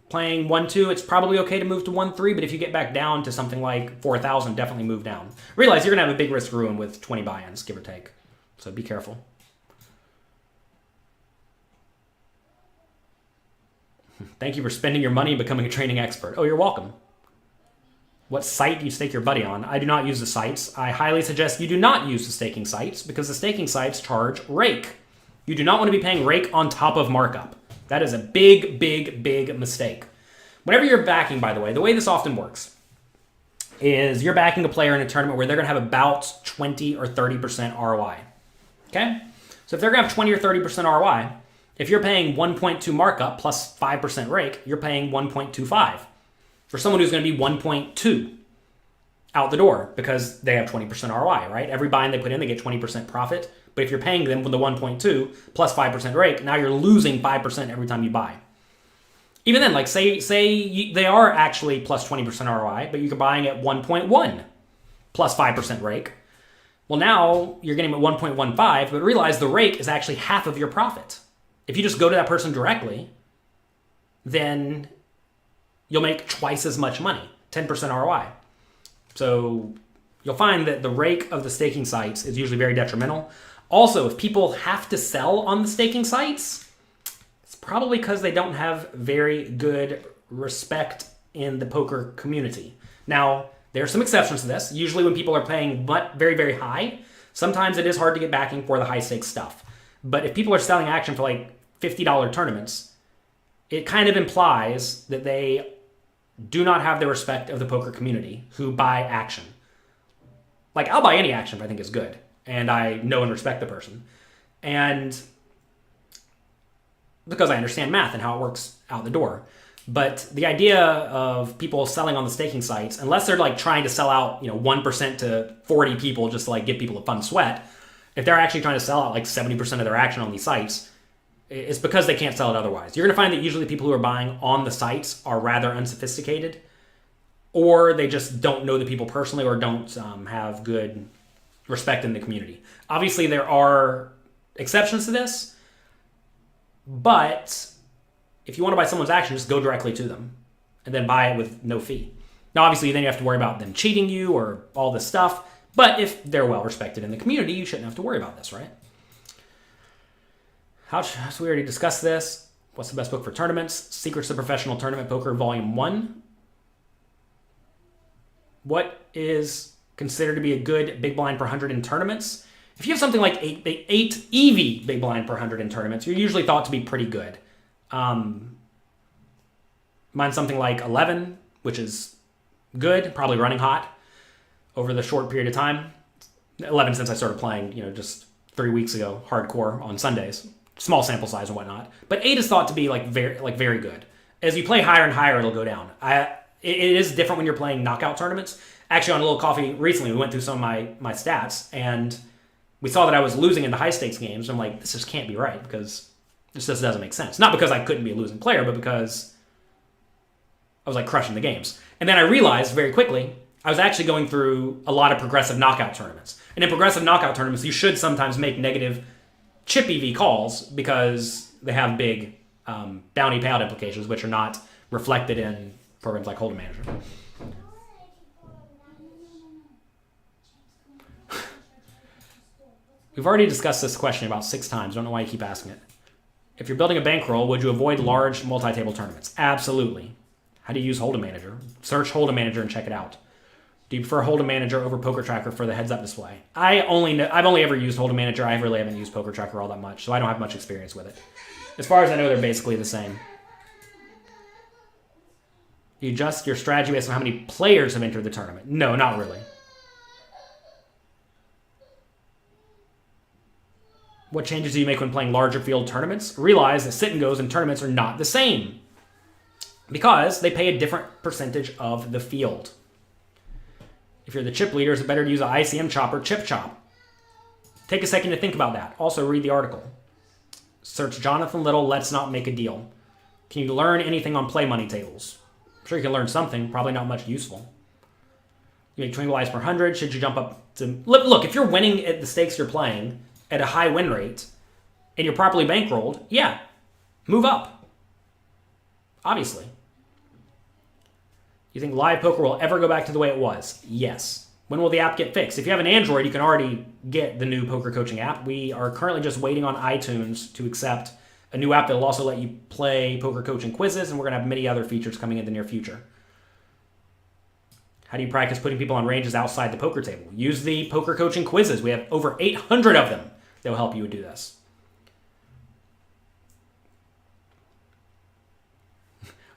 playing 1-2, it's probably okay to move to 1-3, but if you get back down to something like 4,000, definitely move down. Realize you're going to have a big risk ruin with 20 buy-ins, give or take. So be careful. Thank you for spending your money and becoming a training expert. Oh, you're welcome. What site do you stake your buddy on? I do not use the sites. I highly suggest you do not use the staking sites because the staking sites charge rake. You do not want to be paying rake on top of markup. That is a big, big, big mistake. Whenever you're backing, by the way this often works is you're backing a player in a tournament where they're going to have about 20 or 30% ROI. Okay? So if they're going to have 20 or 30% ROI, if you're paying 1.2 markup plus 5% rake, you're paying 1.25 for someone who's going to be 1.2 out the door because they have 20% ROI, right? Every buy-in they put in, they get 20% profit. But if you're paying them with the 1.2 plus 5% rake, now you're losing 5% every time you buy. Even then, like say they are actually plus 20% ROI, but you're buying at 1.1 plus 5% rake. Well, now you're getting at 1.15, but realize the rake is actually half of your profit. If you just go to that person directly, then you'll make twice as much money, 10% ROI. So you'll find that the rake of the staking sites is usually very detrimental. Also, if people have to sell on the staking sites, it's probably because they don't have very good respect in the poker community. Now, there are some exceptions to this. Usually when people are paying very, very high, sometimes it is hard to get backing for the high stakes stuff. But if people are selling action for like $50 tournaments, it kind of implies that they do not have the respect of the poker community who buy action. Like, I'll buy any action if I think it's good, and I know and respect the person. And because I understand math and how it works out the door. But the idea of people selling on the staking sites, unless they're like trying to sell out, 1% to 40 people just to like give people a fun sweat, if they're actually trying to sell out like 70% of their action on these sites, it's because they can't sell it otherwise. You're going to find that usually people who are buying on the sites are rather unsophisticated, or they just don't know the people personally or don't have good respect in the community. Obviously, there are exceptions to this, but if you want to buy someone's action, just go directly to them and then buy it with no fee. Now, obviously, then you have to worry about them cheating you or all this stuff, but if they're well respected in the community, you shouldn't have to worry about this, right? So we already discussed this. What's the best book for tournaments? Secrets to Professional Tournament Poker, Volume 1. What is considered to be a good big blind per 100 in tournaments? If you have something like 8 EV big blind per 100 in tournaments, you're usually thought to be pretty good. Mine's something like 11, which is good, probably running hot over the short period of time. 11 since I started playing, just 3 weeks ago, hardcore on Sundays. Small sample size and whatnot. But 8 is thought to be very good. As you play higher and higher, it'll go down. It is different when you're playing knockout tournaments. Actually, on a little coffee recently, we went through some of my stats, and we saw that I was losing in the high stakes games. I'm like, this just can't be right because this just doesn't make sense. Not because I couldn't be a losing player, but because I was like crushing the games. And then I realized very quickly I was actually going through a lot of progressive knockout tournaments. And in progressive knockout tournaments, you should sometimes make negative chip EV calls because they have big bounty payout implications, which are not reflected in programs like Hold'em Manager. We've already discussed this question about 6 times. Don't know why you keep asking it. If you're building a bankroll, would you avoid large multi-table tournaments? Absolutely. How do you use Hold'em Manager? Search Hold'em Manager and check it out. Do you prefer Hold'em Manager over Poker Tracker for the heads-up display? I've only ever used Hold'em Manager. I really haven't used Poker Tracker all that much, so I don't have much experience with it. As far as I know, they're basically the same. You adjust your strategy based on how many players have entered the tournament. No, not really. What changes do you make when playing larger field tournaments? Realize that sit and goes and tournaments are not the same because they pay a different percentage of the field. If you're the chip leader, is it better to use an ICM chop or chip chop? Take a second to think about that. Also read the article. Search Jonathan Little, Let's Not Make a Deal. Can you learn anything on play money tables? I'm sure you can learn something, probably not much useful. You make 20 buys per 100. Should you jump up to... Look, if you're winning at the stakes you're playing at a high win rate, and you're properly bankrolled, yeah, move up. Obviously. You think live poker will ever go back to the way it was? Yes. When will the app get fixed? If you have an Android, you can already get the new poker coaching app. We are currently just waiting on iTunes to accept a new app that will also let you play poker coaching quizzes, and we're going to have many other features coming in the near future. How do you practice putting people on ranges outside the poker table? Use the poker coaching quizzes. We have over 800 of them that will help you do this.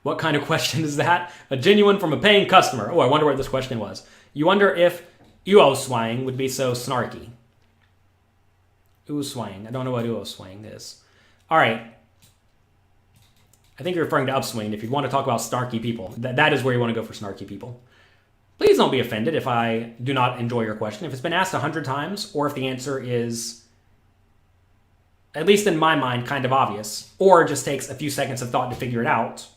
What kind of question is that? A genuine from a paying customer. Oh, I wonder what this question was. You wonder if uo-swang would be so snarky. Uo-swang. I don't know what uo-swang is. All right. I think you're referring to upswing. If you want to talk about snarky people, that is where you want to go for snarky people. Please don't be offended if I do not enjoy your question. If it's been asked 100 times, or if the answer is, at least in my mind, kind of obvious, or just takes a few seconds of thought to figure it out,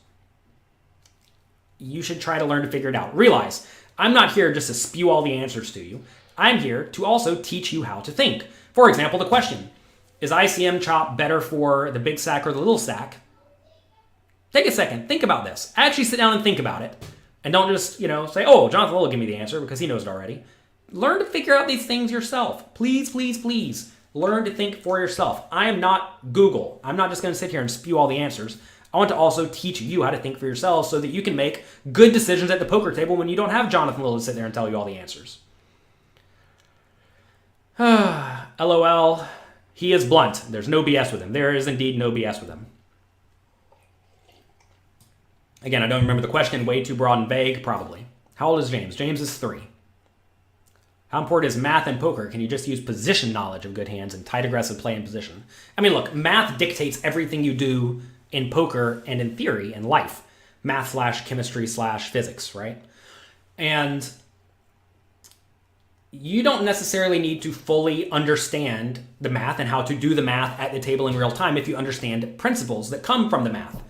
you should try to learn to figure it out. Realize, I'm not here just to spew all the answers to you. I'm here to also teach you how to think. For example, the question, is ICM chop better for the big stack or the little stack? Take a second, think about this. Actually sit down and think about it. And don't just, say, oh, Jonathan will give me the answer because he knows it already. Learn to figure out these things yourself. Please, please, please. Learn to think for yourself. I am not Google. I'm not just going to sit here and spew all the answers. I want to also teach you how to think for yourselves so that you can make good decisions at the poker table when you don't have Jonathan Little to sit there and tell you all the answers. LOL. He is blunt. There's no BS with him. There is indeed no BS with him. Again, I don't remember the question. Way too broad and vague, probably. How old is James? James is 3. How important is math in poker? Can you just use position knowledge of good hands and tight aggressive play in position? I mean, look, math dictates everything you do in poker and in theory in life. Math / chemistry / physics, right? And you don't necessarily need to fully understand the math and how to do the math at the table in real time if you understand principles that come from the math.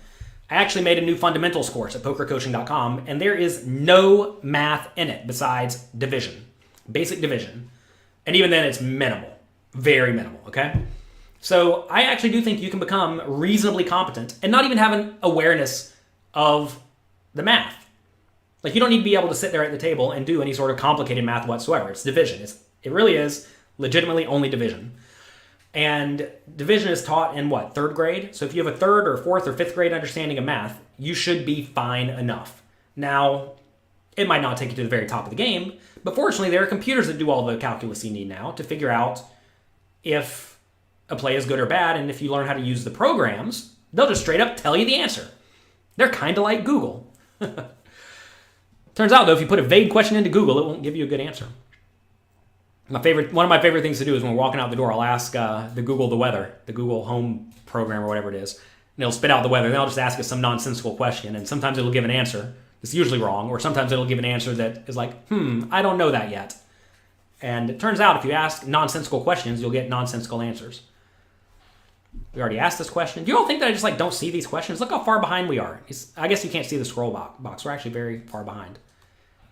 I actually made a new fundamentals course at pokercoaching.com, and there is no math in it besides division, basic division. And even then, it's minimal, very minimal, okay? So I actually do think you can become reasonably competent and not even have an awareness of the math. Like, you don't need to be able to sit there at the table and do any sort of complicated math whatsoever. It's division. It really is legitimately only division. And division is taught in what, 3rd grade? So if you have a 3rd or 4th or 5th grade understanding of math, you should be fine enough. Now, it might not take you to the very top of the game, but fortunately there are computers that do all the calculus you need now to figure out if a play is good or bad, and if you learn how to use the programs, they'll just straight up tell you the answer. They're kind of like Google. Turns out, though, if you put a vague question into Google, it won't give you a good answer. One of my favorite things to do is when we're walking out the door, I'll ask the Google the weather, the Google Home program or whatever it is, and it'll spit out the weather. Then I'll just ask it some nonsensical question, and sometimes it'll give an answer. It's usually wrong, or sometimes it'll give an answer that is like, I don't know that yet. And it turns out if you ask nonsensical questions, you'll get nonsensical answers. We already asked this question. Do you all think that I just don't see these questions? Look how far behind we are. I guess you can't see the scroll box. We're actually very far behind.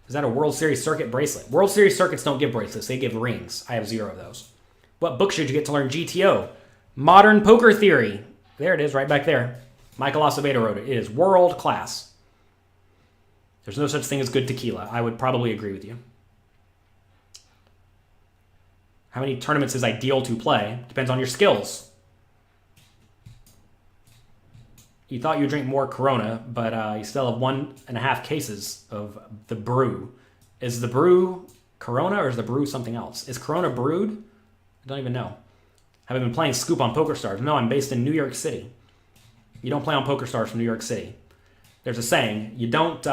Is that a World Series circuit bracelet? World Series circuits don't give bracelets. They give rings. I have 0 of those. What book should you get to learn GTO? Modern Poker Theory. There it is, right back there. Michael Acevedo wrote it. It is world class. There's no such thing as good tequila. I would probably agree with you. How many tournaments is ideal to play? Depends on your skills. You thought you'd drink more Corona, but you still have 1.5 cases of the brew. Is the brew Corona or is the brew something else? Is Corona brewed? I don't even know. Have I been playing Scoop on PokerStars? No, I'm based in New York City. You don't play on PokerStars from New York City. There's a saying, you don't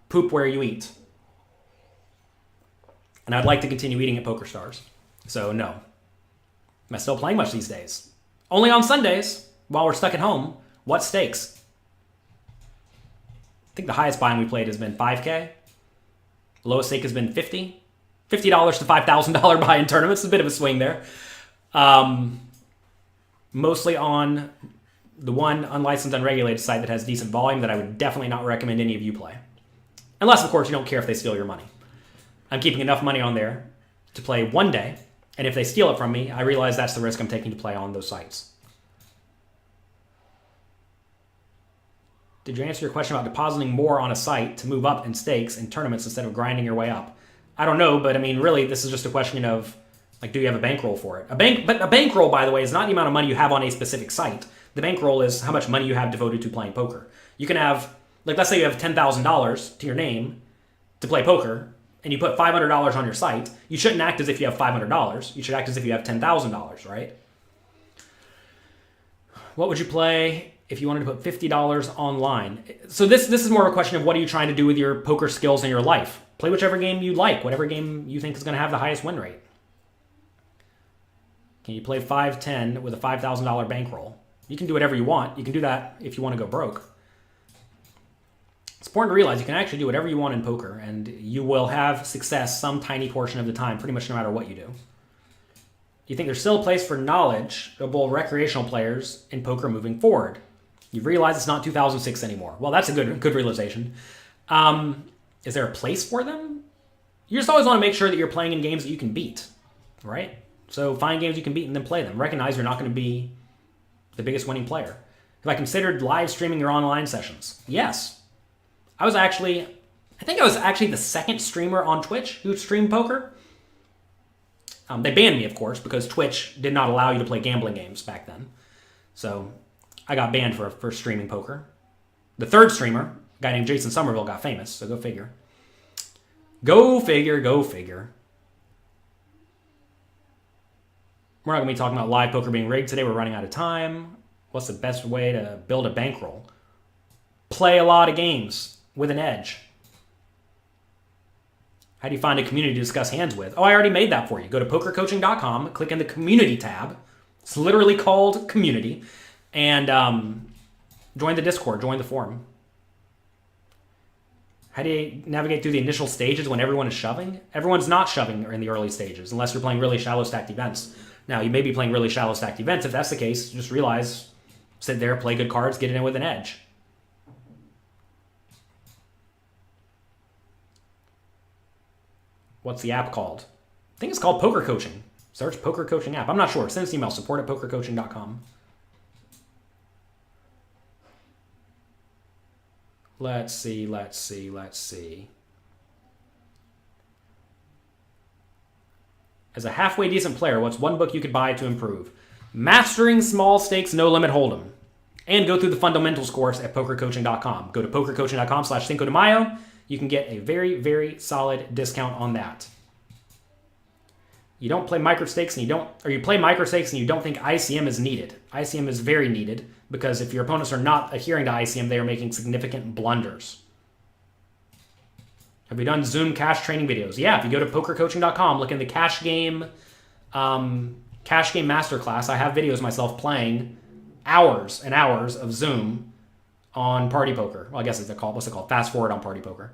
poop where you eat. And I'd like to continue eating at PokerStars. So no. Am I still playing much these days? Only on Sundays, while we're stuck at home. What stakes? I think the highest buy-in we played has been 5K. The lowest stake has been 50. $50 to $5,000 buy-in tournaments. A bit of a swing there. Mostly on the one unlicensed, unregulated site that has decent volume that I would definitely not recommend any of you play. Unless, of course, you don't care if they steal your money. I'm keeping enough money on there to play one day, and if they steal it from me, I realize that's the risk I'm taking to play on those sites. Did you answer your question about depositing more on a site to move up in stakes in tournaments instead of grinding your way up? I don't know, but I mean, really, this is just a question of, like, do you have a bankroll for it? But a bankroll, by the way, is not the amount of money you have on a specific site. The bankroll is how much money you have devoted to playing poker. You can have, like, let's say you have $10,000 to your name to play poker, and you put $500 on your site. You shouldn't act as if you have $500. You should act as if you have $10,000, right? What would you play if you wanted to put $50 online? So this is more of a question of what are you trying to do with your poker skills in your life? Play whichever game you like, whatever game you think is going to have the highest win rate. Can you play 5-10 with a $5,000 bankroll? You can do whatever you want. You can do that if you want to go broke. It's important to realize you can actually do whatever you want in poker, and you will have success some tiny portion of the time, pretty much no matter what you do. Do you think there's still a place for knowledgeable recreational players in poker moving forward? You've realized it's not 2006 anymore. Well, that's a good realization. Is there a place for them? You just always want to make sure that you're playing in games that you can beat, right? So find games you can beat and then play them. Recognize you're not going to be the biggest winning player. Have I considered live streaming your online sessions? Yes. I think I was actually the second streamer on Twitch who streamed poker. They banned me, of course, because Twitch did not allow you to play gambling games back then. So I got banned for streaming poker. The third streamer, a guy named Jason Somerville, got famous, so go figure. Go figure, go figure. We're not going to be talking about live poker being rigged today. We're running out of time. What's the best way to build a bankroll? Play a lot of games with an edge. How do you find a community to discuss hands with? Oh, I already made that for you. Go to pokercoaching.com, click in the community tab. It's literally called community. And join the Discord, join the forum. How do you navigate through the initial stages when everyone is shoving? Everyone's not shoving in the early stages unless you're playing really shallow stacked events. Now, you may be playing really shallow stacked events. If that's the case, just realize, sit there, play good cards, get it in with an edge. What's the app called? I think it's called Poker Coaching. Search Poker Coaching app. I'm not sure. Send us an email, support@pokercoaching.com. Let's see. As a halfway decent player, what's one book you could buy to improve? Mastering Small Stakes No Limit Hold'em. And go through the fundamentals course at pokercoaching.com. Go to pokercoaching.com/Cinco de Mayo. You can get a very, very solid discount on that. You don't play micro stakes and you play micro stakes and you don't think ICM is needed. ICM is very needed because if your opponents are not adhering to ICM, they are making significant blunders. Have we done Zoom cash training videos? Yeah, if you go to pokercoaching.com, look in the cash game masterclass. I have videos myself playing hours and hours of Zoom on Party Poker. Well, I guess it's called, what's it called? Fast Forward on Party Poker.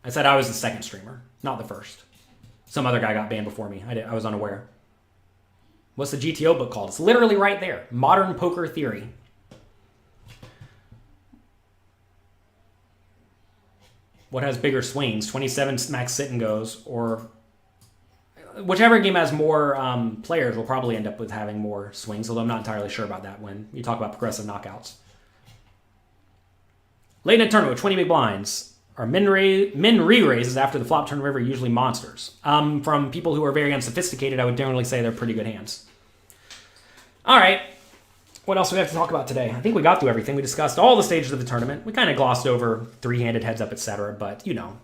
I said I was the second streamer, not the first. Some other guy got banned before me. I was unaware. What's the GTO book called? It's literally right there. Modern Poker Theory. What has bigger swings? 27 max sit and goes, or whichever game has more players will probably end up with having more swings, although I'm not entirely sure about that when you talk about progressive knockouts. Late in a tournament with 20 big blinds. Are min re-raises after the flop turn river usually monsters? From people who are very unsophisticated, I would generally say they're pretty good hands. All right. What else do we have to talk about today? I think we got through everything. We discussed all the stages of the tournament. We kind of glossed over three-handed heads up, etc. But, you know,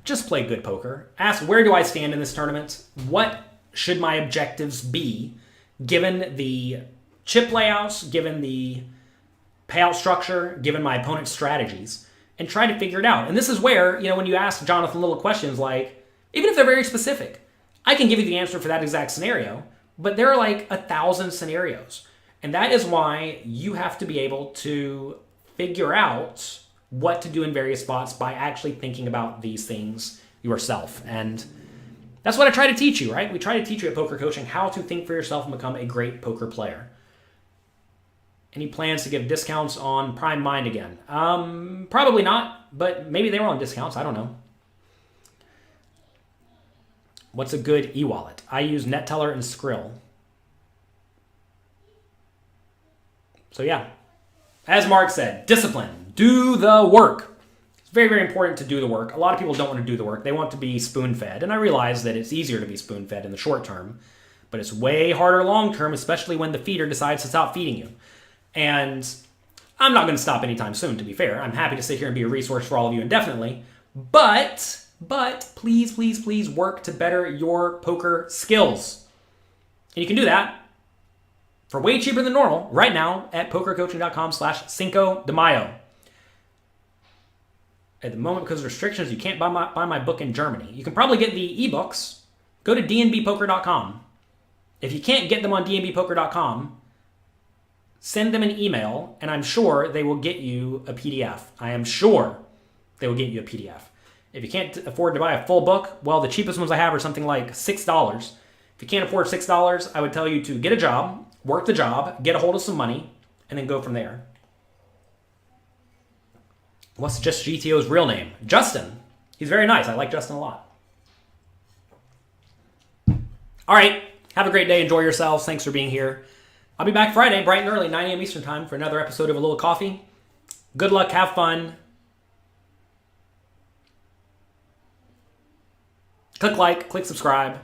just play good poker. Ask, where do I stand in this tournament? What should my objectives be given the chip layouts, given the payout structure, given my opponent's strategies, and try to figure it out. And this is where, you know, when you ask Jonathan little questions like, even if they're very specific, I can give you the answer for that exact scenario, but there are like 1,000 scenarios. And that is why you have to be able to figure out what to do in various spots by actually thinking about these things yourself. And that's what I try to teach you, right? We try to teach you at Poker Coaching how to think for yourself and become a great poker player. Any plans to give discounts on Prime Mind again? Probably not, but maybe they were on discounts. I don't know. What's a good e-wallet? I use NetTeller and Skrill. So yeah, as Mark said, discipline. Do the work. It's very, very important to do the work. A lot of people don't want to do the work. They want to be spoon-fed. And I realize that it's easier to be spoon-fed in the short term, but it's way harder long term, especially when the feeder decides to stop feeding you. And I'm not going to stop anytime soon, to be fair. I'm happy to sit here and be a resource for all of you indefinitely. But please, please, please work to better your poker skills. And you can do that for way cheaper than normal right now at pokercoaching.com/Cinco de Mayo. At the moment, because of restrictions, you can't buy my book in Germany. You can probably get the ebooks. Go to dnbpoker.com. If you can't get them on dnbpoker.com, send them an email, and I'm sure they will get you a PDF. I am sure they will get you a PDF. If you can't afford to buy a full book, well, the cheapest ones I have are something like $6. If you can't afford $6, I would tell you to get a job, work the job, get a hold of some money, and then go from there. What's Just GTO's real name? Justin. He's very nice. I like Justin a lot. All right. Have a great day. Enjoy yourselves. Thanks for being here. I'll be back Friday, bright and early, 9 a.m. Eastern Time, for another episode of A Little Coffee. Good luck. Have fun. Click like. Click subscribe.